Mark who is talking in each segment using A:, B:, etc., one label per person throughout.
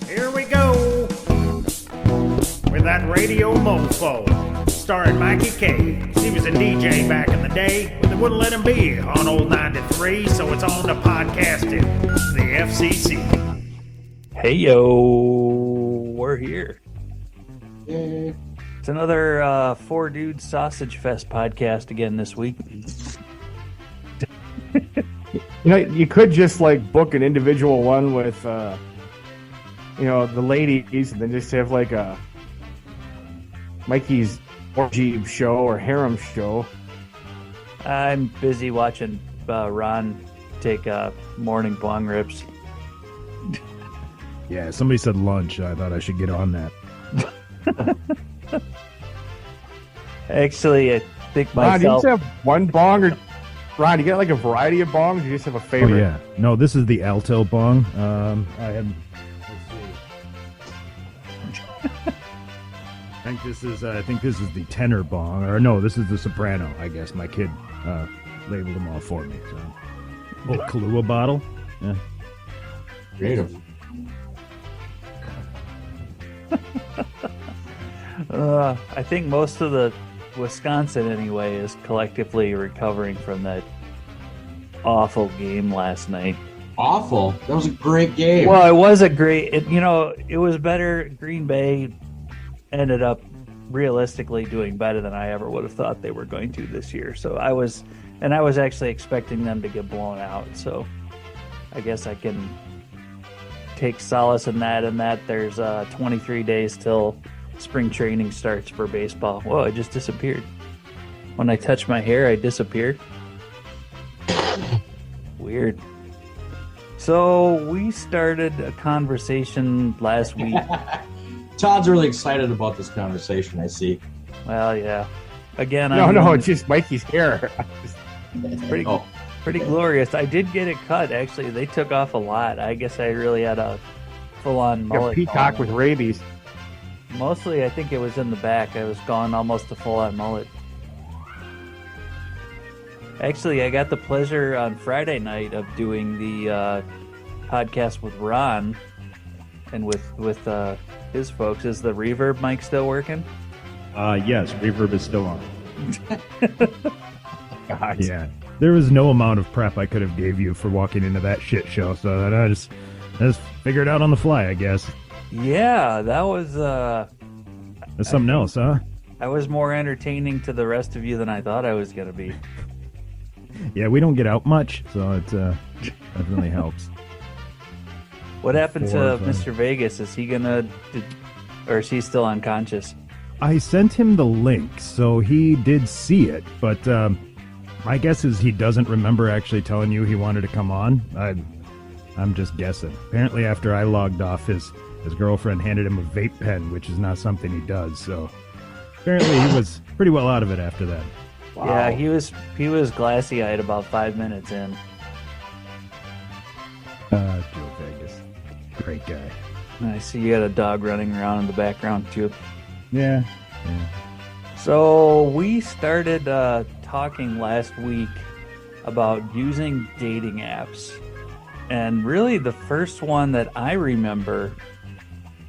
A: Here we go with that radio mofo, starring Mikey K. He was a DJ back in the day, but they wouldn't let him be on old 93, so it's on to podcasting, the FCC.
B: Hey yo, we're here. It's another Four Dudes Sausage Fest podcast again this week.
C: You know, you could just like book an individual one with, the ladies, and then just have like a Mikey's orgy show or harem show.
B: I'm busy watching Ron take morning bong rips.
D: Yeah, somebody said lunch. I thought I should get on that.
B: Actually, I think
C: Ron, do you
B: myself.
C: just have one bong, or Ron, you get like a variety of bongs, or you just have a
D: Oh
C: favorite?
D: yeah, no, this is the alto bong. I had. Let's see. I think this is the tenor bong, or no, this is the soprano. I guess my kid labeled them all for me. So, Kahlua bottle. Yeah.
E: Creative.
B: I think most of the Wisconsin, anyway, is collectively recovering from that awful game last night.
E: Awful. That was a great game.
B: Well, it was a great. It was better. Green Bay ended up realistically doing better than I ever would have thought they were going to this year. So I was actually expecting them to get blown out. So I guess I can take solace in that. And that there's 23 days till spring training starts for baseball. Whoa, I just disappeared. When I touch my hair, I disappear. Weird. So we started a conversation last week.
E: Todd's really excited about this conversation, I see.
B: Well, yeah. Again,
C: No, it's just Mikey's hair.
B: it's pretty glorious. I did get it cut, actually. They took off a lot. I guess I really had a full-on
C: Like a
B: mullet.
C: peacock
B: going.
C: with rabies.
B: Mostly, I think it was in the back. I was gone almost a full-on mullet. Actually, I got the pleasure on Friday night of doing the podcast with Ron and with his folks. Is the reverb mic still working?
D: Yes, reverb is still on.
C: God.
D: Yeah, there was no amount of prep I could have gave you for walking into that shit show, so that I just figured it out on the fly, I guess.
B: Yeah, that was...
D: That's something else, huh?
B: I was more entertaining to the rest of you than I thought I was going to be.
D: Yeah, we don't get out much, so it definitely helps.
B: What happened to
D: Or,
B: Mr. Vegas? Is he or is he still unconscious?
D: I sent him the link, so he did see it, but my guess is he doesn't remember actually telling you he wanted to come on. I'm just guessing. Apparently, after I logged off, his girlfriend handed him a vape pen, which is not something he does. So apparently, he was pretty well out of it after that.
C: Wow.
B: Yeah, he was glassy-eyed about 5 minutes in.
D: Joe Vegas, great guy.
B: I see you got a dog running around in the background too.
D: Yeah.
B: So we started talking last week about using dating apps. And really the first one that I remember,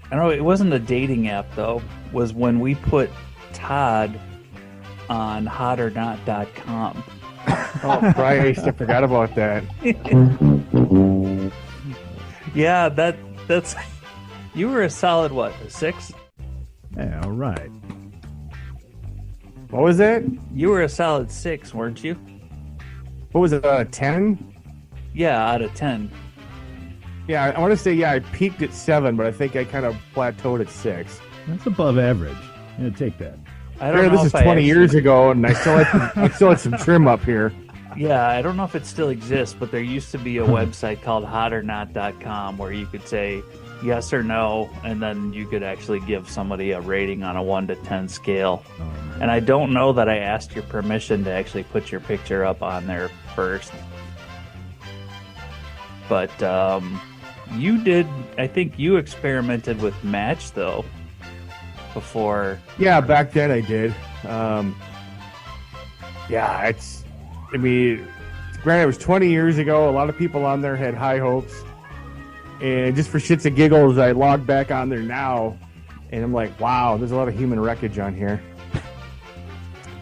B: I don't know, it wasn't a dating app though, was when we put Todd on hotornot.com.
C: Oh, Christ, I forgot about that.
B: Yeah, that's you were a solid what, a 6?
D: Yeah, all right.
C: What was that?
B: You were a solid 6, weren't you?
C: What was it, 10?
B: Yeah, out of 10.
C: Yeah, I want to say, I peaked at 7, but I think I kind of plateaued at 6.
D: That's above average. Yeah, take that.
B: I don't know
C: This is
B: if I
C: 20
B: actually-
C: years ago, and I still had some trim up here.
B: Yeah, I don't know if it still exists, but there used to be a website called hotornot.com where you could say yes or no, and then you could actually give somebody a rating on a 1 to 10 scale. And I don't know that I asked your permission to actually put your picture up on there first. But you did, I think you experimented with Match, though, before.
C: Yeah, back then I did. Granted, it was 20 years ago. A lot of people on there had high hopes. And just for shits and giggles, I logged back on there now, and I'm like, wow, there's a lot of human wreckage on here.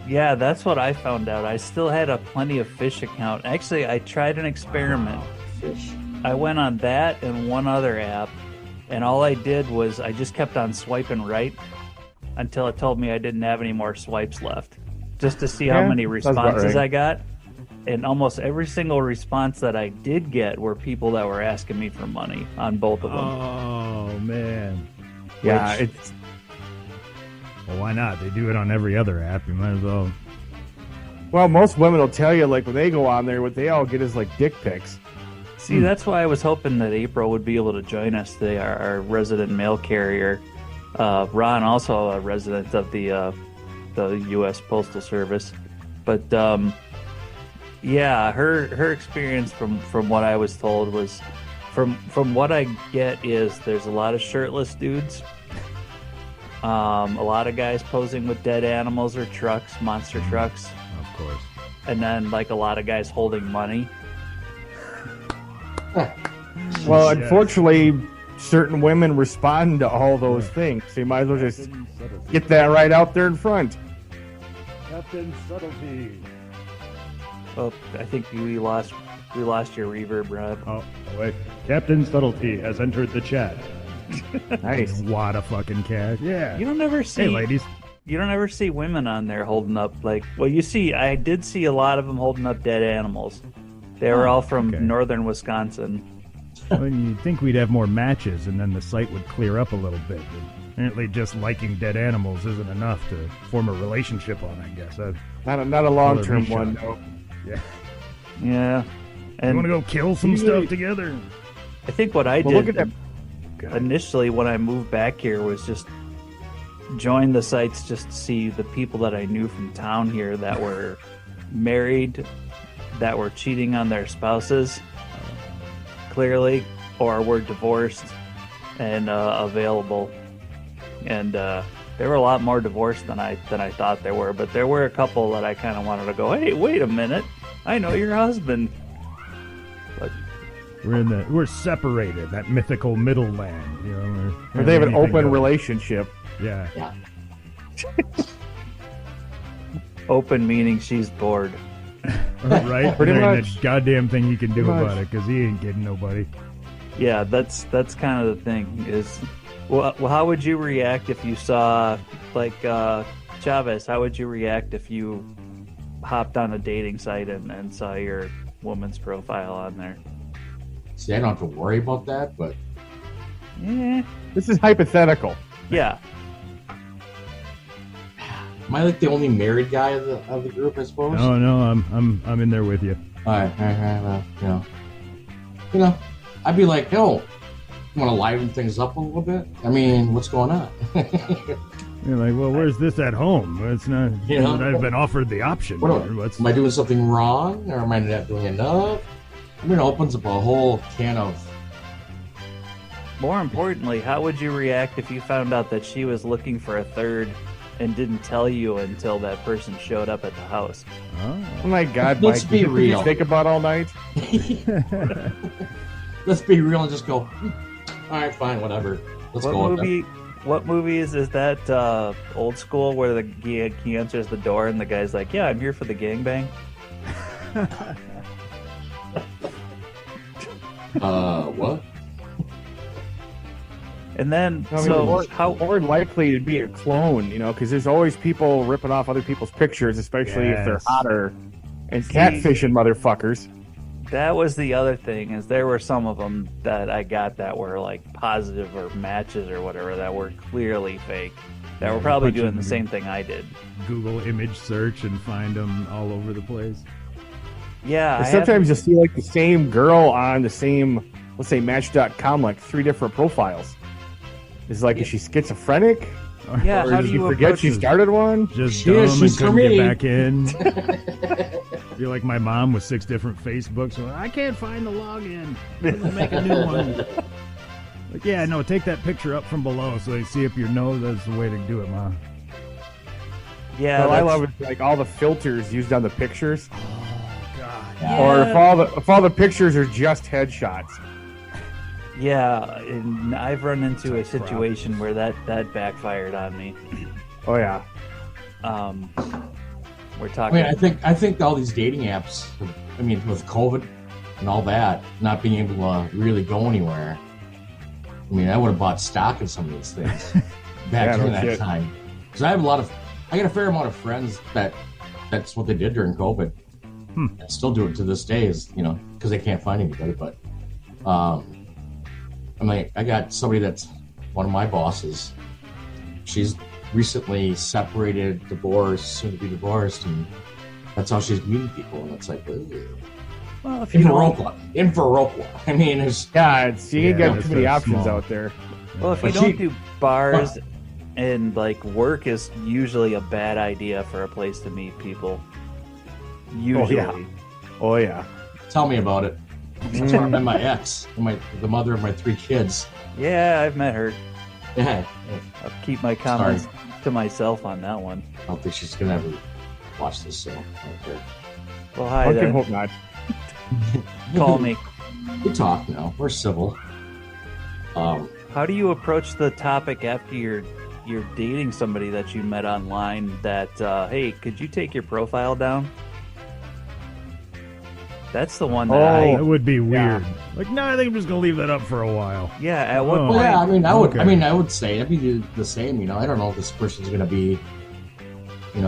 B: Yeah, that's what I found out. I still had a Plenty of Fish account. Actually, I tried an experiment.
E: Fish.
B: I went on that and one other app, and all I did was I just kept on swiping right until it told me I didn't have any more swipes left, just to see how
C: Yeah,
B: many
C: sounds about
B: responses
C: right.
B: I got. And almost every single response that I did get were people that were asking me for money on both of them.
D: Oh man.
C: Yeah,
B: Which-
C: it's
D: Well, why not? They do it on every other app. You might as well.
C: well, most women will tell you like when they go on there, what they all get is like dick pics.
B: See, that's why I was hoping that April would be able to join us today, our resident mail carrier. Ron, also a resident of the U.S. Postal Service. But yeah, her experience from what I was told was from what I get is there's a lot of shirtless dudes. A lot of guys posing with dead animals or trucks, monster trucks,
D: Of course.
B: and then like a lot of guys holding money.
C: Well,
D: Yes.
C: unfortunately, certain women respond to all those things. So you might as well just get that right out there in front.
D: Captain Subtlety.
B: Oh, I think we lost your reverb, Rob.
D: Oh, wait. Captain Subtlety has entered the chat.
C: Nice.
D: Wad of fucking cash. Yeah.
B: You don't ever see
D: Hey, ladies.
B: you don't ever see women on there holding up like well you see I did see a lot of them holding up dead animals. They were all from
D: okay.
B: northern Wisconsin.
D: Well, you'd think we'd have more matches, and then the site would clear up a little bit. But apparently, just liking dead animals isn't enough to form a relationship on. I guess.
C: Not a long term
D: Coloration.
C: one. No.
D: Yeah.
B: Yeah.
D: You
B: And
D: want to go kill some
C: You
D: stuff
C: really-
D: together?
B: I think what I
C: Well,
B: did
C: look at that.
B: initially when I moved back here was just join the sites just to see the people that I knew from town here that were married, that were cheating on their spouses, clearly, or were divorced and available. And there were a lot more divorced than I thought there were, but there were a couple that I kind of wanted to go, hey, wait a minute, I know your husband. But
D: We're separated. That mythical middle land. You know,
C: Or they have an
D: anything
C: open
D: goes.
C: relationship.
D: Yeah.
E: Yeah.
B: open meaning she's bored.
D: Right.
C: Pretty
D: There ain't
C: much.
D: a goddamn thing you can do
C: Pretty
D: about
C: much.
D: it because he ain't getting nobody.
B: Yeah, that's kind of the thing. Is well, how would you react if you saw like Chavez? How would you react if you hopped on a dating site and saw your woman's profile on there?
E: See, I don't have to worry about that, but
B: Yeah,
C: This is hypothetical.
B: yeah.
E: am I like the only married guy of the group? I suppose.
D: No, I'm in there with you.
E: All right, well, I'd be like, yo, you want to liven things up a little bit? I mean, what's going on?
D: You're like, well, where's this at home? It's not.
E: You know?
D: I've been offered the option.
E: What
D: here. What's
E: am I doing something wrong, or am I not doing enough? I mean, it opens up a whole can of.
B: More importantly, how would you react if you found out that she was looking for a third and didn't tell you until that person showed up at the house?
C: Oh my God,
E: Let's
C: Mike.
E: be
C: Is this what
E: real.
C: you think about all night?
E: Let's be real and just go. All right, fine, whatever. Let's
B: What
E: go.
B: movie? What movie is that? Old School, where he answers the door and the guy's like, "Yeah, I'm here for the gangbang."
E: What?
B: And then,
C: I mean,
B: so
C: more,
B: how?
C: more likely to be a clone, because there's always people ripping off other people's pictures, especially if they're
D: Yes.
C: hotter, and catfishing motherfuckers.
B: That was the other thing, is there were some of them that I got that were like positive or matches or whatever that were clearly fake. That were probably
D: bunch of
B: doing the
D: them.
B: same thing I did.
D: Google image search and find them all over the place.
B: Yeah,
C: And sometimes you'll see like the same girl on the same, let's say, Match.com, like 3 different profiles. Is like, is she schizophrenic?
B: Yeah,
C: Or
B: how
C: did
B: do
C: you
B: you
C: forget
B: approach
C: she
B: it?
C: started one?
D: Just
E: Yeah,
D: dumb and
E: she's for
D: couldn't
E: me.
D: get back in. You're like my mom with 6 different Facebooks. So I can't find the login. Let's make a new one. Like, yeah, no, take that picture up from below so they see up your nose. That's the way to do it, Mom.
B: Yeah,
C: What I
B: that's-
C: love is like all the filters used on the pictures,
E: Yeah.
C: or if all the pictures are just headshots.
B: Yeah, and I've run into a situation where that backfired on me.
C: Oh yeah.
B: We're
E: I
B: talking.
E: mean, I think all these dating apps. I mean, with COVID and all that, not being able to really go anywhere. I mean, I would have bought stock in some of these things back
C: Yeah, no
E: during that
C: shit.
E: time. Because I got a fair amount of friends that's what they did during COVID. And still do it to this day, is because they can't find anybody. But I got somebody that's one of my bosses. She's recently separated, divorced, soon to be divorced, and that's how she's meeting people. And it's like, ugh.
B: well, if you don't,
E: In Viroqua. I mean, it's
C: Yeah, you ain't
D: Yeah,
C: got
D: it's
C: too many
D: very
C: options
D: small.
C: out there.
B: well, if you
E: But
B: don't
E: she-
B: do bars and like work is usually a bad idea for a place to meet people. Usually.
C: Oh yeah.
E: tell me about it. That's where I met my ex, and the mother of my 3 kids.
B: Yeah, I've met her.
E: Yeah,
B: I'll keep my comments to myself on that one.
E: I don't think she's gonna ever watch this, so I don't care.
B: Well,
C: I
B: hi
C: can
B: then.
C: hope not.
B: Call me.
E: We talk now. We're civil.
B: How do you approach the topic after you're dating somebody that you met online that hey, could you take your profile down? That's the one that
D: That
B: I
D: would be
C: Yeah.
D: weird. Like, no, I think I'm just gonna leave that up for a while.
B: yeah, at what
D: Oh.
E: Well,
B: point
E: yeah, I mean,
D: Okay.
E: I would say I'd be the same. I don't know if this person's gonna be. I'm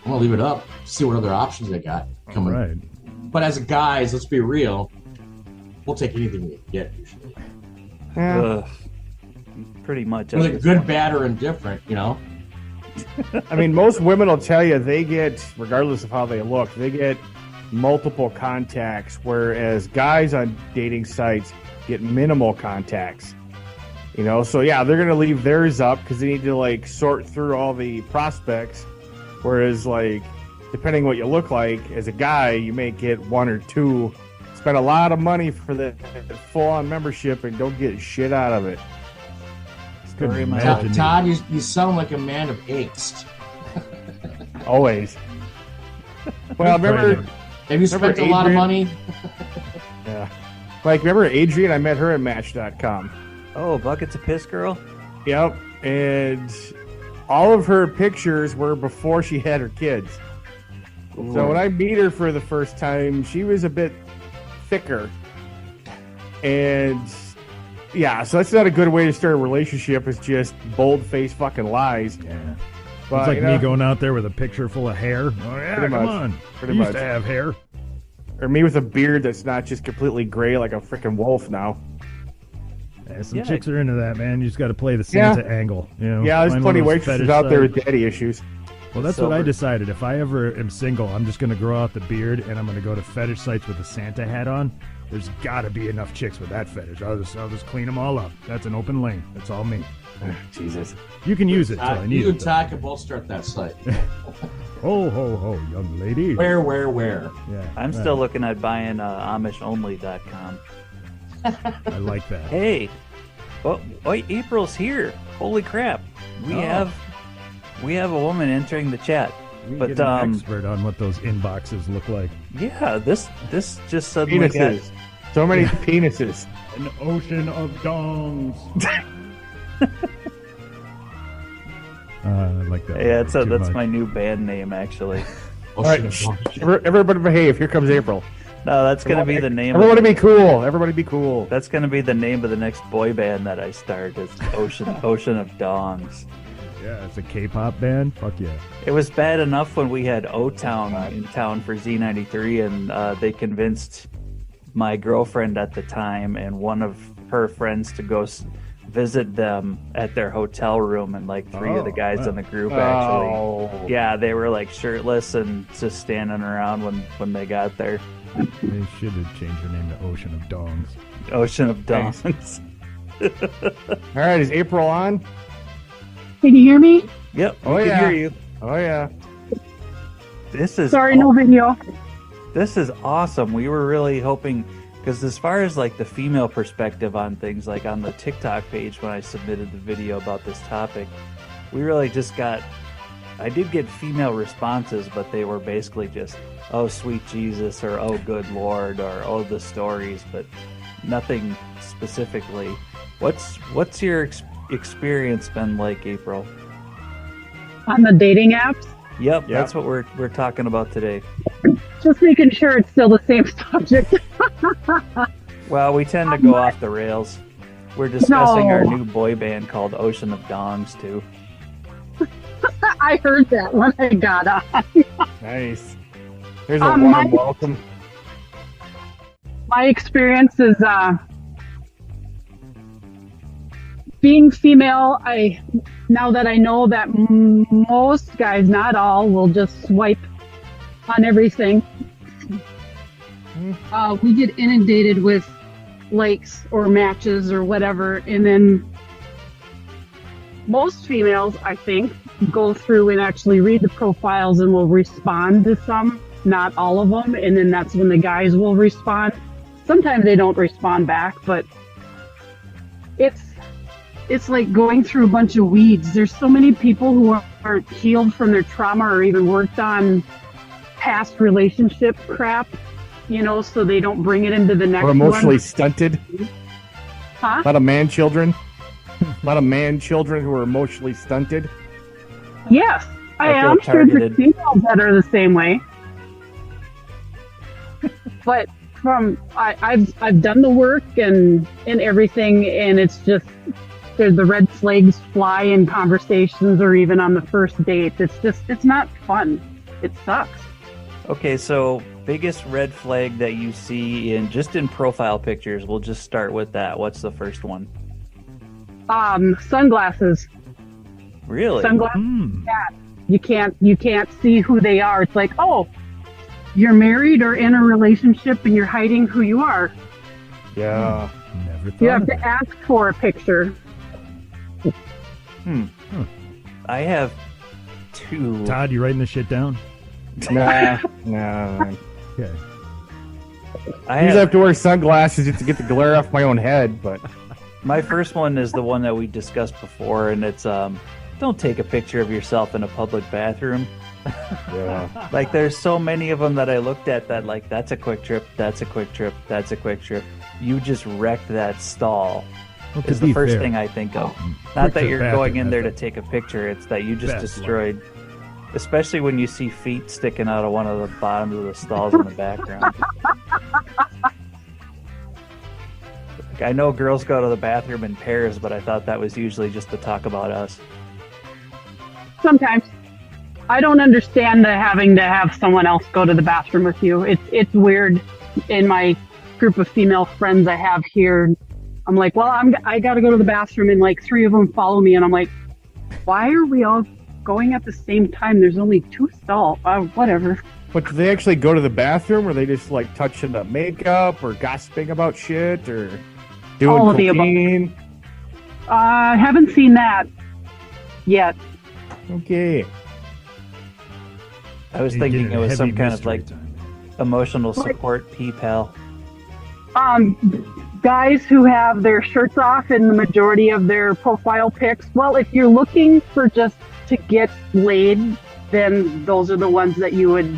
E: gonna leave it up. See what other options they got coming.
D: Right.
E: But as guys, let's be real. We'll take anything we can get usually.
C: Yeah.
B: ugh, pretty much
E: Whether
B: at this
E: good,
B: point.
E: bad, or indifferent.
C: I mean, most women will tell you they get, regardless of how they look, they get multiple contacts, whereas guys on dating sites get minimal contacts. So yeah, they're gonna leave theirs up because they need to like sort through all the prospects. Whereas like, depending what you look like as a guy, you may get 1 or 2. Spend a lot of money for the full-on membership and don't get shit out of it.
D: Couldn't
B: Story of my
D: imagine it.
E: Todd, you sound like a man of angst.
C: Always. Well, remember.
E: Have you spent a lot of
C: Adrian?
E: money?
C: Yeah. Like, remember Adrian? I met her at Match.com.
B: Oh, buckets of piss, girl.
C: Yep. And all of her pictures were before she had her kids. So when I meet her for the first time, she was a bit thicker. And yeah, so that's not a good way to start a relationship, is just bold-faced fucking lies.
D: Yeah.
C: But,
D: It's like
C: you
D: me
C: know,
D: going out there with a picture full of hair. Oh yeah,
C: Pretty
D: come
C: much.
D: on.
C: Pretty
D: I used
C: much.
D: to have hair.
C: or me with a beard that's not just completely gray like a freaking wolf now.
D: Yeah, some
B: Yeah.
D: chicks are into that, man. You just got to play the
C: Yeah.
D: Santa angle.
C: Yeah, there's
D: Find
C: plenty of
D: one of those
C: waitresses
D: fetish
C: out there
D: sites.
C: with daddy issues.
D: Well, that's what I
B: Silver.
D: decided. If I ever am single, I'm just going to grow out the beard and I'm going to go to fetish sites with a Santa hat on. There's got to be enough chicks with that fetish. I'll just clean them all up. That's an open lane. That's all me.
C: Jesus.
D: You can use it till I need
E: You
D: it.
E: and Todd can both start that site.
D: Ho, ho, ho, young lady.
E: Where?
D: Yeah,
B: I'm
D: right.
B: still looking at buying AmishOnly.com.
D: I like that.
B: Hey, oh, wait, April's here. Holy crap. We
D: Oh.
B: have a woman entering the chat.
D: We
B: But
D: get an expert on what those inboxes look like.
B: yeah, this just suddenly got
C: Penises. So many penises.
D: An ocean of dongs. I like that.
B: yeah,
D: one too
B: that's
D: much.
B: my new band name actually.
E: Oh,
C: All right, everybody behave. Here comes April.
B: No, that's gonna be the name.
C: Everybody be cool. Everybody be cool.
B: That's gonna be the name of the next boy band that I start. Is Ocean of Dongs.
D: Yeah, it's a K-pop band. Fuck yeah.
B: It was bad enough when we had O-Town in town for Z93, and they convinced my girlfriend at the time and one of her friends to go visit them at their hotel room, and like three of the
D: Oh,
B: guys
D: wow.
B: in the group actually.
C: Oh.
B: Yeah, they were like shirtless and just standing around when they got there.
D: They should have changed their name to Ocean of Dongs.
B: Ocean of
C: Thanks.
B: Dongs.
C: All right, is April on?
F: Can you hear me?
B: Yep, we
C: Oh,
B: can
C: yeah.
B: hear you.
C: Oh yeah.
B: This is
F: Sorry, no video.
B: This is awesome. We were really hoping, because as far as like the female perspective on things, like on the TikTok page when I submitted the video about this topic, we really just I did get female responses, but they were basically just, oh, sweet Jesus, or oh, good Lord, or oh, the stories, but nothing specifically. What's your experience been like, April?
F: On the dating apps,
B: Yep, that's what we're talking about today.
F: just making sure it's still the same subject.
B: Well, we tend to go off the rails. We're discussing our
F: No.
B: new boy band called Ocean of Dongs too.
F: I heard that when I got on.
C: Nice. Here's a
F: My-
C: warm welcome.
F: My experience is being female. Now that I know that most guys, not all, will just swipe on everything. We get inundated with likes or matches or whatever, and then most females, I think, go through and actually read the profiles and will respond to some, not all of them, and then that's when the guys will respond. Sometimes they don't respond back, but it's like going through a bunch of weeds. There's so many people who aren't healed from their trauma or even worked on past relationship crap, so they don't bring it into the next
C: Or emotionally
F: one.
C: stunted.
F: Huh?
C: A lot of man children. A lot of man children who are emotionally stunted.
F: Yes,
B: I feel
F: am sure there's
B: targeted.
F: females that are the same way. But I've done the work and everything, and it's just the red flags fly in conversations or even on the first date. It's not fun. It sucks.
B: Okay, so biggest red flag that you see in profile pictures. We'll just start with that. What's the first one?
F: Sunglasses.
B: Really?
F: Sunglasses.
D: Hmm.
F: You can't see who they are. It's like, oh, you're married or in a relationship and you're hiding who you are.
C: Yeah.
D: Never thought
F: You have
D: of
F: to
D: that.
F: ask for a picture.
B: I have two.
D: Todd, you writing this shit down?
C: Nah.
D: Okay.
B: I
C: Usually I
B: have,
C: have to wear sunglasses just to get the glare off my own head, but
B: my first one is the one that we discussed before, and it's don't take a picture of yourself in a public bathroom.
C: yeah.
B: Like, there's so many of them that I looked at that, like, that's a quick trip, that's a quick trip, that's a quick trip. You just wrecked that stall.
D: Well, to
B: Is the
D: be
B: first
D: fair,
B: thing I think of.
D: quick
B: Not that
D: trip
B: you're
D: bathroom
B: going in
D: has
B: there to
D: the
B: take a picture, it's that you just
D: best
B: destroyed. Especially when you see feet sticking out of one of the bottoms of the stalls in the background. Like, I know girls go to the bathroom in pairs, but I thought that was usually just to talk about us.
F: Sometimes. I don't understand the having to have someone else go to the bathroom with you. It's weird. In my group of female friends I have here, I'm like, well, I got to go to the bathroom, and like 3 of them follow me, and I'm like, why are we all going at the same time? There's only 2 stalls. Whatever.
C: But do they actually go to the bathroom, or are they just like touching up makeup or gossiping about shit or doing
F: All of the above.
C: cocaine?
F: I haven't seen that yet.
C: Okay.
B: I was
D: you
B: thinking
D: get
B: it
D: a
B: was
D: heavy
B: some kind of
D: mystery
B: like
D: time.
B: emotional support P-pal.
F: Guys who have their shirts off in the majority of their profile pics. Well, if you're looking for just to get laid, then those are the ones that you would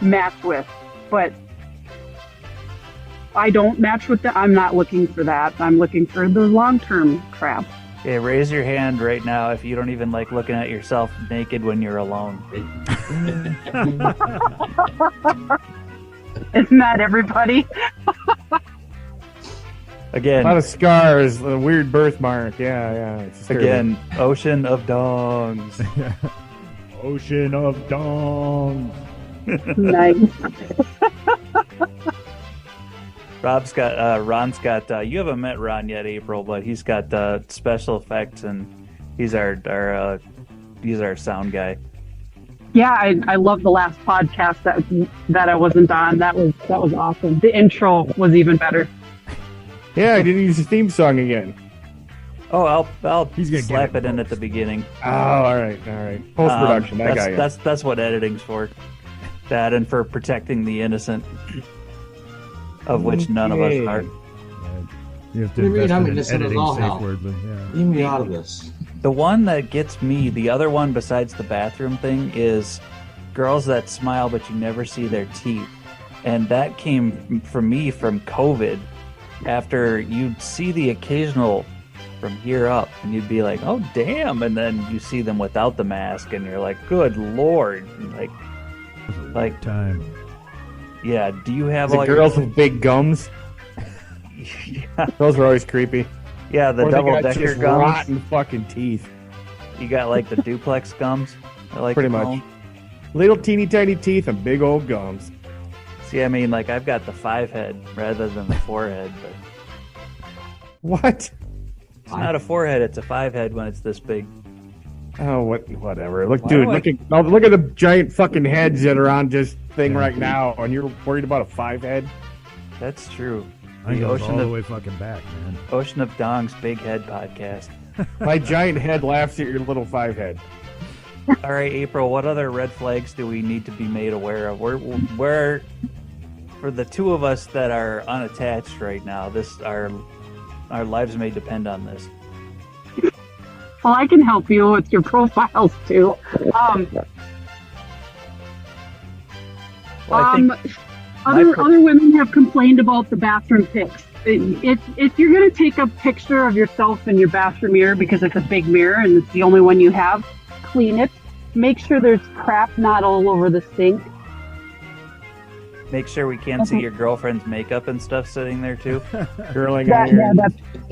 F: match with. But I don't match with them. I'm not looking for that. I'm looking for the long-term crap.
B: Okay, raise your hand right now if you don't even like looking at yourself naked when you're alone.
F: Isn't that everybody?
C: A
B: Again,
C: lot of scars, a weird birthmark. Yeah. It's terrible.
B: again, Ocean of Dongs.
D: Ocean of Dong.
F: Nice.
B: Ron's got, you haven't met Ron yet, April, but he's got special effects, and he's our sound guy.
F: Yeah, I love the last podcast that I wasn't on. That was awesome. The intro was even better.
C: Yeah, I didn't use the theme song again.
B: Oh, I'll
D: He's gonna get
B: slap
D: it
B: it in at the
D: post.
B: beginning.
C: Oh, all right. Post production, I got you.
B: That's what editing's for. That and for protecting the innocent, of which none of us
C: Okay.
B: are.
D: You have
E: What
D: to
E: do you mean
D: invest
E: I'm
D: in an
E: innocent at
D: editing
E: all,
D: safe
E: Hal?
D: wordly. Yeah.
E: Leave me out of this.
B: The one that gets me, the other one besides the bathroom thing, is girls that smile but you never see their teeth. And that came from me from COVID. after you'd see the occasional from here up, and you'd be like, "Oh, damn!" And then you see them without the mask, and you're like, "Good Lord!" Like,
D: Time.
B: yeah. Do you have
C: The
B: all
C: girls with big gums.
B: yeah,
C: Those were always creepy.
B: yeah, the
C: Or they
B: double
C: got
B: decker
C: just
B: gums?
C: rotten fucking teeth.
B: You got like the duplex gums? I like
C: Pretty
B: to
C: much.
B: call 'em.
C: Little teeny tiny teeth and big old gums.
B: See, I mean, like I've got the 5 head rather than the 4 head, but
C: What?
B: it's not a 4 head; it's a 5 head when it's this big.
C: Oh, whatever. Look,
B: Why
C: dude,
B: do I-
C: look at the giant fucking heads that are on this thing right now, and you're worried about a 5 head?
B: That's true.
D: I
B: The
D: goes
B: Ocean
D: all the
B: of
D: way fucking back, man.
B: Ocean of Dong's Big Head podcast.
C: My giant head laughs at your little 5 head.
B: All right, April. What other red flags do we need to be made aware of? Where for the two of us that are unattached right now, our lives may depend on this.
F: Well, I can help you with your profiles too.
B: Well, I think
F: Other women have complained about the bathroom pics. If you're going to take a picture of yourself in your bathroom mirror because it's a big mirror and it's the only one you have, clean it. Make sure there's crap not all over the sink.
B: make sure we can't see your girlfriend's makeup and stuff sitting there too.
C: Curling iron.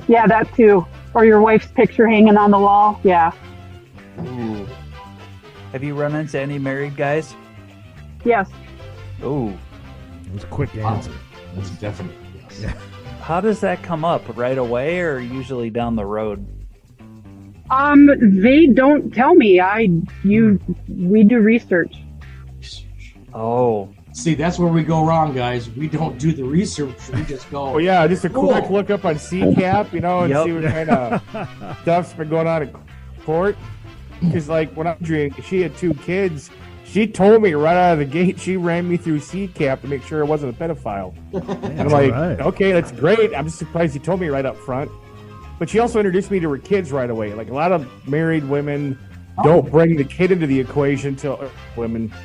F: That too. Or your wife's picture hanging on the wall. Yeah.
B: Ooh. Have you run into any married guys?
F: Yes.
B: Ooh.
D: It was a quick answer.
E: That's definitely yes.
D: Yeah.
B: How does that come up? Right away or usually down the road?
F: They don't tell me. We do research.
B: Oh.
E: See, that's where we go wrong, guys. We don't do the research. We just go.
C: Oh yeah, just a quick
E: Cool.
C: look up on CCAP, and
B: Yep.
C: see what kind of stuff's been going on in court. Because like when I'm drinking, she had 2 kids. She told me right out of the gate. She ran me through CCAP to make sure it wasn't a pedophile. And I'm like, okay, that's great. I'm just surprised you told me right up front. But she also introduced me to her kids right away. Like a lot of married women don't bring the kid into the equation till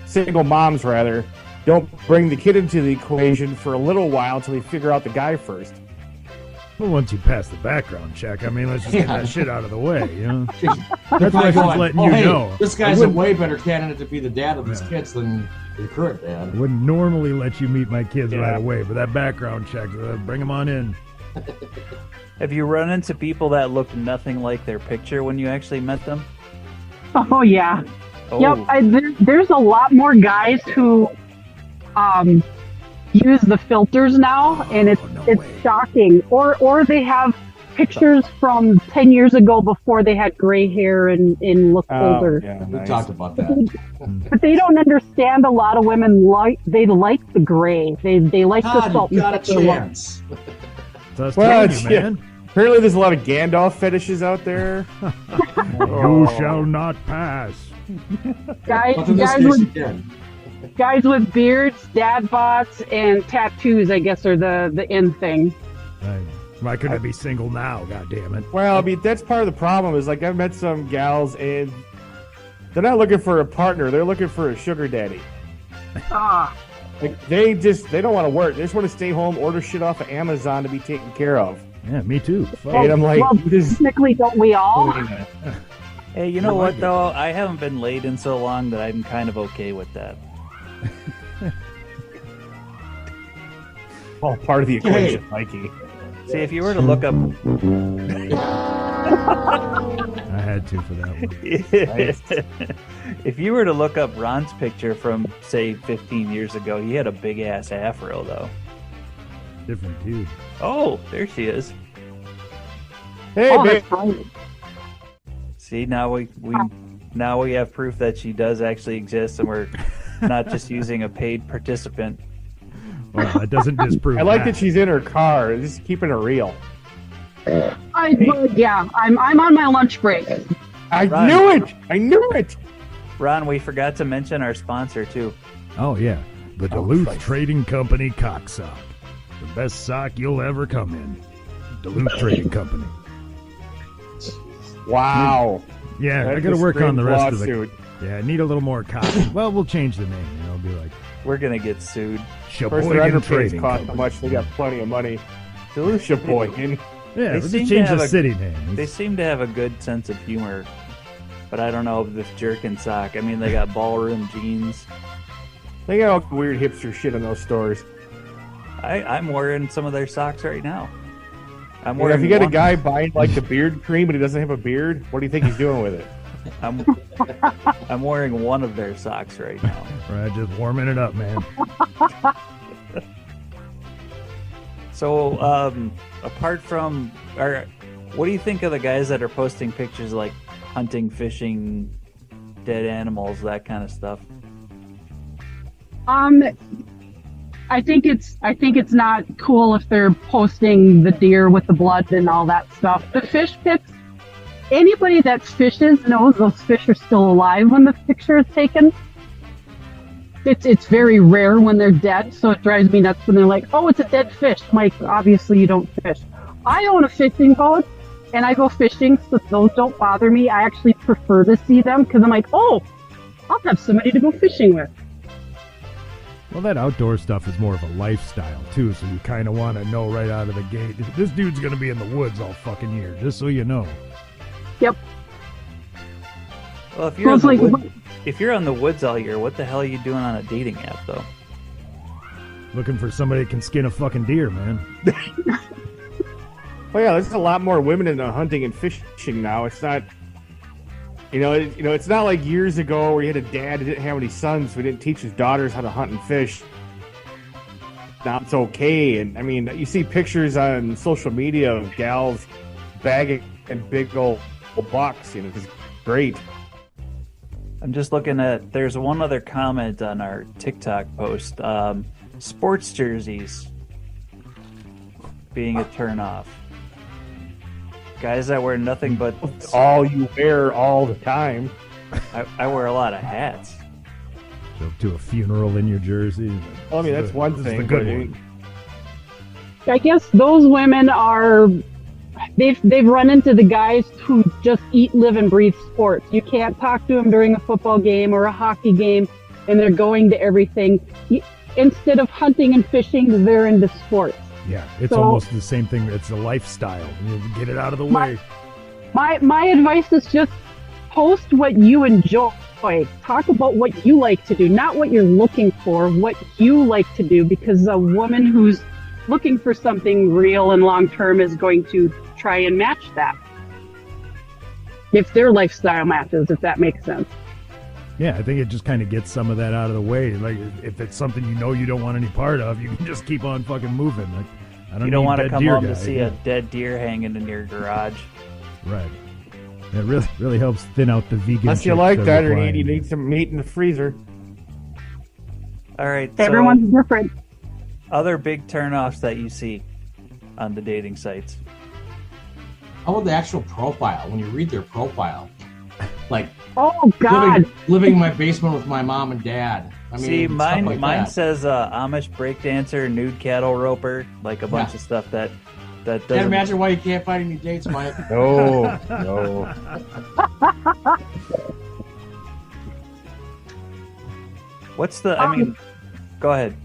C: single moms rather, don't bring the kid into the equation for a little while until they figure out the guy first.
D: Well, once you pass the background check, I mean, let's just get
E: Yeah.
D: that shit out of the way, you know?
E: That's
D: That's why she's letting you know.
E: This guy's a way better candidate to be the dad of these kids than your current dad.
D: I wouldn't normally let you meet my kids
C: Yeah.
D: right away, but that background check, bring them on in.
B: Have you run into people that looked nothing like their picture when you actually met them?
F: Oh yeah.
B: Oh.
F: Yep. There's a lot more guys who use the filters now, and it's shocking. Or they have pictures from 10 years ago before they had gray hair and looked older.
C: Yeah,
E: We
C: nice.
E: talked about that.
F: But they don't understand. A lot of women like the gray. They like the
E: God,
F: salt
E: you
F: and
E: got a
F: pepper look.
E: chance.
D: So I was
C: Well,
D: telling
C: it's-
D: you, man.
C: Apparently, there's a lot of Gandalf fetishes out there.
D: You shall not pass.
F: Guys,
E: But in this
F: guys
E: case, you
F: with
E: can.
F: guys with beards, dad bods, and tattoos, I guess, are the in thing.
D: Right. Why couldn't I be single now? God damn it.
C: Well, I mean, that's part of the problem. Is like I've met some gals, and they're not looking for a partner; they're looking for a sugar daddy.
F: Ah,
C: Like they don't want to work; they just want to stay home, order shit off of Amazon to be taken care of.
D: Yeah, me too. Fuck.
C: And I'm like,
F: well,
C: this
F: technically, don't we all?
B: Hey, you know what though? I haven't been laid in so long that I'm kind of okay with that.
C: all part of the equation, Mikey.
B: See, if you were to look up,
D: I had to for that one.
B: if you were to look up Ron's picture from say 15 years ago, he had a big ass afro though.
D: Different dude.
B: Oh, there she is.
C: Hey,
F: Oh,
C: babe.
F: that's right.
B: See, now we have proof that she does actually exist, and we're not just using a paid participant.
D: Well, that doesn't disprove
C: I like that she's in her car, just keeping it real.
F: I'm on my lunch break.
C: I
B: Right.
C: knew it. I knew it.
B: Ron, we forgot to mention our sponsor too.
D: Oh, yeah. The Duluth Trading Company Cock Sock. The best sock you'll ever come in. Duluth Trading Company.
C: Wow.
D: Yeah, I
C: That's
D: got to
C: a
D: work on the
C: strange
D: rest of the...
C: lawsuit.
D: Yeah, I need a little more cotton. Well, we'll change the name. You know, it'll be like
B: We're gonna get sued.
C: First, their
D: Sheboygan
C: underpays
D: Trading
C: cost how
D: Company.
C: much. They got plenty of money. Sheboygan.
D: Yeah,
B: They
D: we
B: seem
D: just
B: to
D: change
B: have
D: the
B: a-
D: city name.
B: They seem to have a good sense of humor, but I don't know if this jerkin sock. I mean, they got ballroom jeans.
C: They got all weird hipster shit in those stores.
B: I'm wearing some of their socks right now. I'm
C: You know,
B: wearing.
C: if you get a
B: one-
C: guy buying like the beard cream but he doesn't have a beard, what do you think he's doing with it?
B: I'm wearing one of their socks right now.
D: Right, just warming it up, man.
B: So, apart from, or what do you think of the guys that are posting pictures like hunting, fishing, dead animals, that kind of stuff?
F: I think it's not cool if they're posting the deer with the blood and all that stuff. The fish pics, anybody that fishes knows those fish are still alive when the picture is taken. It's very rare when they're dead, so it drives me nuts when they're like, "Oh, it's a dead fish." I'm like, obviously you don't fish. I own a fishing boat, and I go fishing, so those don't bother me. I actually prefer to see them because I'm like, "Oh, I'll have somebody to go fishing with."
D: Well, that outdoor stuff is more of a lifestyle, too, so you kind of want to know right out of the gate, this dude's going to be in the woods all fucking year, just so you know.
F: Yep.
B: Well,
F: So it's like,
B: if you're on the woods all year, what the hell are you doing on a dating app, though?
D: Looking for somebody that can skin a fucking deer, man.
C: Well, yeah, there's a lot more women in the hunting and fishing now. It's not, it's not like years ago where you had a dad who didn't have any sons, who didn't teach his daughters how to hunt and fish. Now it's okay, and I mean, you see pictures on social media of gals bagging and big old bucks. It's great.
B: I'm just looking at, there's one other comment on our TikTok post. Sports jerseys being a turnoff. Guys that wear nothing but...
C: It's all you wear all the time.
B: I wear a lot of hats.
D: Show up to a funeral in your jersey.
C: Well, I mean, that's one
D: This is
C: thing.
D: the good
C: but I
D: one.
C: mean,
F: I guess those women are they've run into the guys who just eat, live, and breathe sports. You can't talk to them during a football game or a hockey game, and they're going to everything. Instead of hunting and fishing, they're into sports.
D: Yeah, it's
F: So-
D: almost the same thing. It's a lifestyle. You get it out of the way.
F: My advice is just post what you enjoy. Talk about what you like to do, not what you're looking for, what you like to do, because a woman who's looking for something real and long term is going to try and match that. If their lifestyle matches, if that makes sense.
D: Yeah, I think it just kind of gets some of that out of the way. Like, if it's something you know you don't want any part of, you can just keep on fucking moving. Like, I don't
B: You don't
D: need
B: want to
D: dead
B: come
D: deer
B: home
D: guy.
B: to see a dead deer hanging in your garage.
D: Right. It really helps thin out the vegan.
C: unless you
D: chicks
C: like that, or
D: replying.
C: you need some meat in the freezer.
B: All right, so
F: Everyone's different.
B: other big turnoffs that you see on the dating sites.
E: How about the actual profile? When you read their profile, like
F: Oh God!
E: living in my basement with my mom and dad. I mean,
B: See,
E: stuff
B: mine
E: like
B: mine
E: that.
B: says Amish breakdancer, nude cattle roper, like a bunch
E: Yeah.
B: of stuff that
E: Can't
B: doesn't.
E: imagine why you can't find any dates, Mike.
C: No, no.
B: What's the? I mean, go ahead.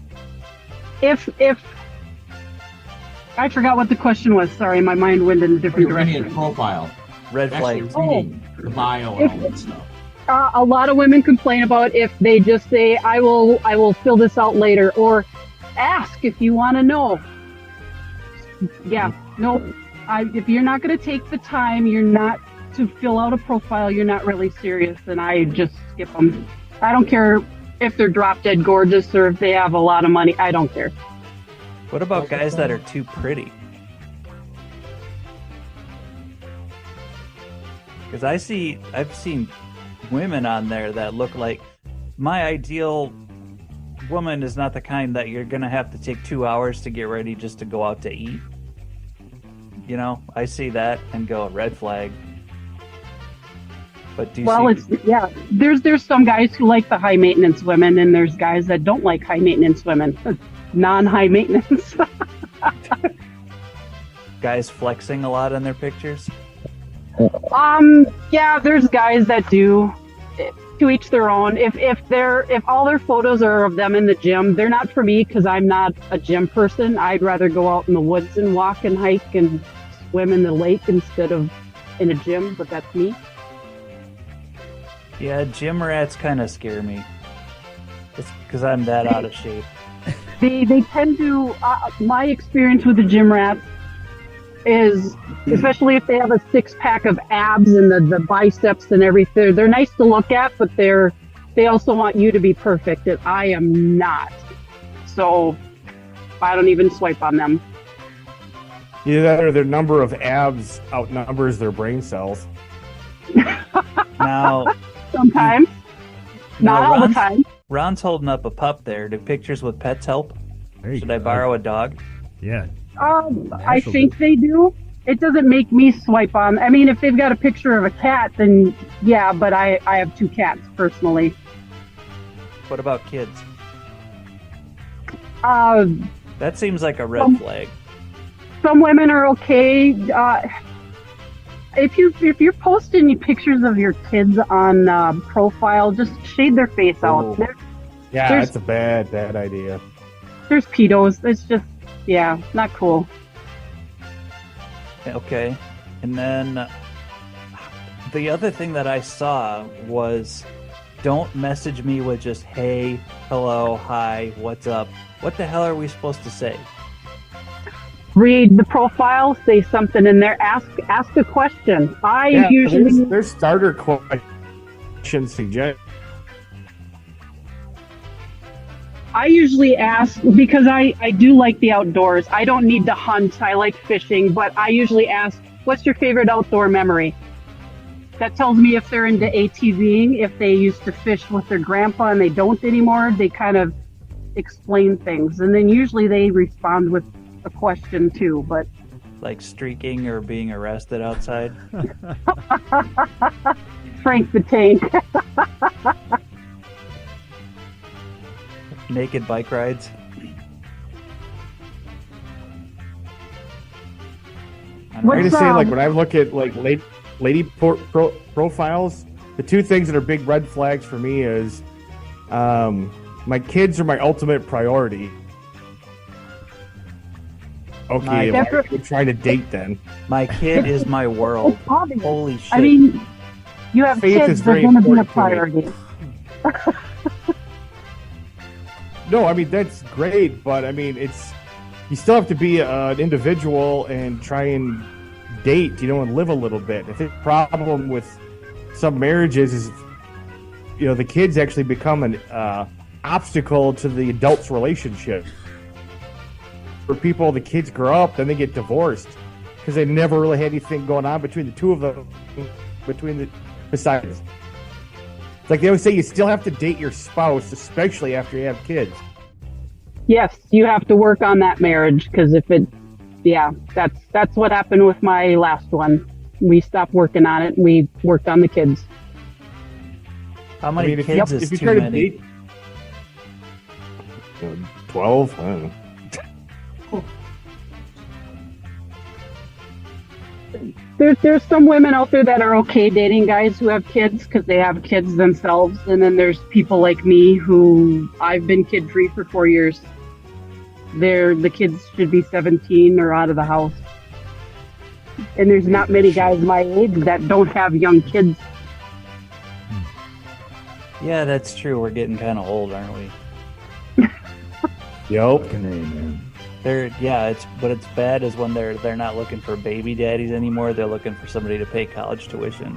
F: If I forgot what the question was. Sorry, my mind went in a different
E: You're reading a
F: direction.
E: profile,
B: Red
E: actually
B: flag.
E: reading the bio and all that stuff.
F: A lot of women complain about if they just say, I will fill this out later," or ask if you want to know. Yeah, no, if you're not going to take the time, you're not to fill out a profile, you're not really serious, then I just skip them. I don't care if they're drop dead gorgeous or if they have a lot of money. I don't care.
B: What about guys that are too pretty? Because I've seen women on there that look like my ideal woman is not the kind that you're gonna have to take 2 hours to get ready just to go out to eat. You know, I see that and go red flag. But do you see?
F: There's some guys who like the high maintenance women, and there's guys that don't like high maintenance women, non-high maintenance.
B: Guys flexing a lot in their pictures?
F: Yeah, there's guys that do. to each their own. If all their photos are of them in the gym, they're not for me because I'm not a gym person. I'd rather go out in the woods and walk and hike and swim in the lake instead of in a gym, but that's me.
B: Yeah, gym rats kind of scare me. It's because I'm that out of shape.
F: They tend to, my experience with the gym rats is, especially if they have a six-pack of abs and the biceps and everything, they're nice to look at, but they also want you to be perfect, and I am not. So I don't even swipe on them.
C: Either that or their number of abs outnumbers their brain cells.
B: Now,
F: Sometimes. Not
B: now
F: all the
B: Ron's,
F: time.
B: Ron's holding up a pup there. Do pictures with pets help?
D: There you
B: Should
D: go.
B: I borrow a dog?
D: Yeah.
F: I think they do. It doesn't make me swipe on. I mean, if they've got a picture of a cat, then yeah, but I have 2 cats personally.
B: What about kids?
F: Uh,
B: That seems like a red flag.
F: some women are okay. If you're posting pictures of your kids on profile, just shade their face out.
B: Ooh.
C: Yeah,
F: There's-
C: that's a bad idea.
F: There's pedos. It's just, yeah, not cool.
B: Okay. And then the other thing that I saw was don't message me with just hey, hello, hi, what's up. What the hell are we supposed to say?
F: Read the profile, say something in there, ask a question.
C: Yeah,
F: usually
C: there's starter question suggestions.
F: I usually ask because I do like the outdoors. I don't need to hunt. I like fishing, but I usually ask, what's your favorite outdoor memory? That tells me if they're into ATVing, if they used to fish with their grandpa and they don't anymore, they kind of explain things. And then usually they respond with a question too, but
B: Like streaking or being arrested outside?
F: Frank the Tank.
B: Naked bike rides? I don't
C: I'm
B: know.
C: gonna say, like, when I look at like lady profiles, the 2 things that are big red flags for me is my kids are my ultimate priority. Okay,
B: My-
C: why are you trying to date then?
B: My kid is my world.
F: It's obvious.
B: Holy shit.
F: I mean, you have
C: Faith
F: kids,
C: is
F: they're
C: very
F: going to be a
C: important to me.
F: priority.
C: No, I mean that's great, but I mean you still have to be an individual and try and date, and live a little bit. I think the problem with some marriages is, the kids actually become an obstacle to the adult's relationship. For people, the kids grow up, then they get divorced because they never really had anything going on between the two of them, besides. It's like they always say, you still have to date your spouse, especially after you have kids.
F: Yes, you have to work on that marriage because that's what happened with my last one. We stopped working on it and we worked on the kids.
B: How many
C: if
B: kids
C: you,
B: is
C: if you
B: too
C: try to
B: many?
C: date 12, I don't know.
F: There's some women out there that are okay dating guys who have kids because they have kids themselves, and then there's people like me who I've been kid free for 4 years. The kids should be 17 or out of the house, and there's not many guys my age that don't have young kids.
B: Yeah, that's true. We're getting kind of old, aren't we?
C: Yep.
B: It's bad is when they're not looking for baby daddies anymore. They're looking for somebody to pay college tuition.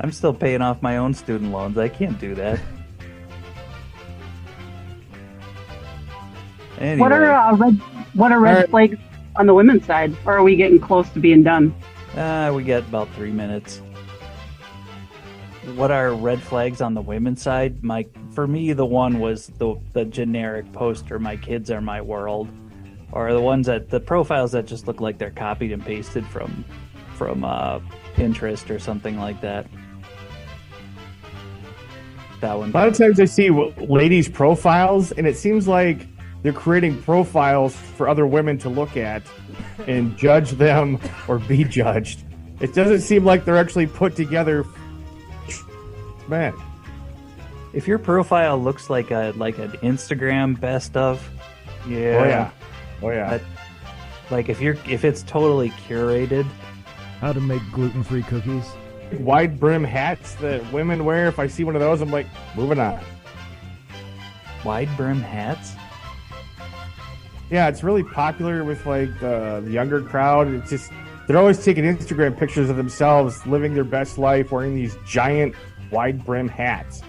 B: I'm still paying off my own student loans. I can't do that. Anyway,
F: What are red flags on the women's side? Or are we getting close to being done?
B: we got about 3 minutes. What are red flags on the women's side? For me, the one was the generic poster. My kids are my world, or the profiles that just look like they're copied and pasted from Pinterest or something like that. That one.
C: A lot of times I see ladies' profiles, and it seems like they're creating profiles for other women to look at and judge them or be judged. It doesn't seem like they're actually put together. Man,
B: If your profile looks like an Instagram best of, yeah,
C: oh yeah.
B: But, like if it's totally curated,
D: How to make gluten-free cookies.
C: Wide brim hats that women wear. If I see one of those, I'm like, moving on.
B: wide brim hats.
C: Yeah, it's really popular with like the younger crowd. It's just they're always taking Instagram pictures of themselves living their best life wearing these giant wide brim hats.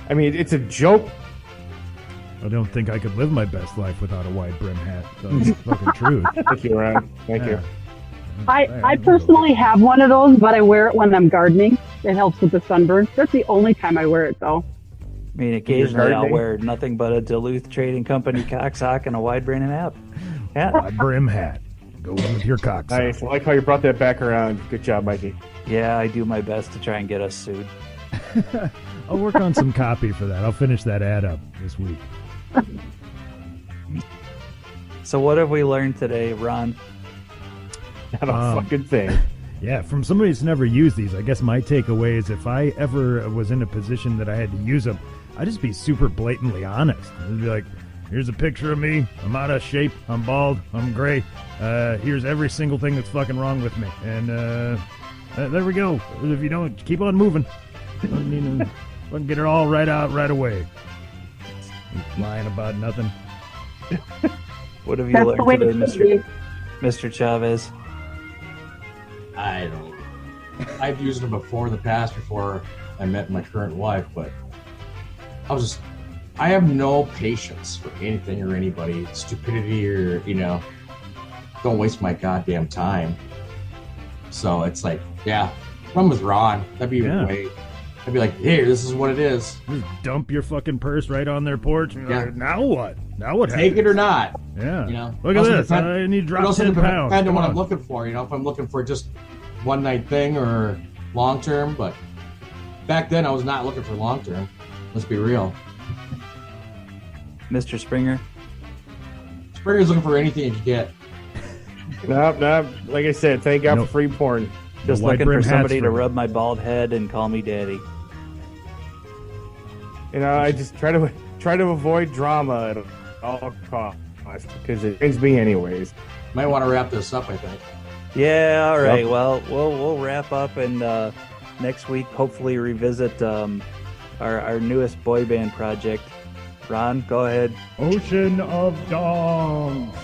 C: I mean, it's a joke.
D: I don't think I could live my best life without a wide brim hat. That's fucking truth.
C: Thank you, Ron. Thank you.
F: I personally have one of those, but I wear it when I'm gardening. It helps with the sunburn. That's the only time I wear it, though.
B: I mean, occasionally I'll
C: gardening?
B: wear nothing but a Duluth Trading Company cocksock and a wide brim hat. Yeah,
D: Wide brim hat. Go with your cock.
C: Nice. I like how you brought that back around. Good job, Mikey.
B: yeah, I do my best to try and get us sued.
D: I'll work on some copy for that. I'll finish that ad up this week.
B: So what have we learned today, Ron?
C: Not a fucking thing.
D: Yeah, from somebody who's never used these, I guess my takeaway is if I ever was in a position that I had to use them, I'd just be super blatantly honest. I'd be like, here's a picture of me. I'm out of shape. I'm bald. I'm gray. Here's every single thing that's fucking wrong with me. And there we go. If you don't, keep on moving. I mean, fucking get it all right out right away. Lying about nothing.
B: What have you
F: That's the way
B: learned
F: it
B: today,
F: should be.
B: Mr. Chavez?
E: I don't. I've used them before in the past before I met my current wife, but I have no patience for anything or anybody. Stupidity or, don't waste my goddamn time. So it's like, yeah, I'm with Ron. That'd be
D: Yeah.
E: way. I'd be like, here, this is what it is.
D: Just dump your fucking purse right on their porch. And
E: Yeah.
D: like, now what? Now what
E: Take
D: happens?
E: it or not.
D: Yeah.
E: It
D: Look at
E: also
D: this.
E: depend-
D: I need to
E: It
D: drop
E: also
D: 10 pounds.
E: depends on
D: Come
E: what
D: on.
E: I'm looking for. If I'm looking for just one night thing or long term, but back then I was not looking for long term. Let's be real.
B: Mr. Springer?
E: Springer's looking for anything you can get.
C: Nope. Like I said, thank God
D: Nope.
C: for free porn.
B: Just
D: wide
B: looking
D: brim
B: for
D: hats
B: somebody to
D: me.
B: rub my bald head and call me daddy.
C: I just try to avoid drama at all costs because it brings me anyways.
E: Might want to wrap this up, I think.
B: Yeah, all right.
C: Yep.
B: Well, we'll wrap up and next week hopefully revisit our newest boy band project. Ron, go ahead.
D: Ocean of Dongs.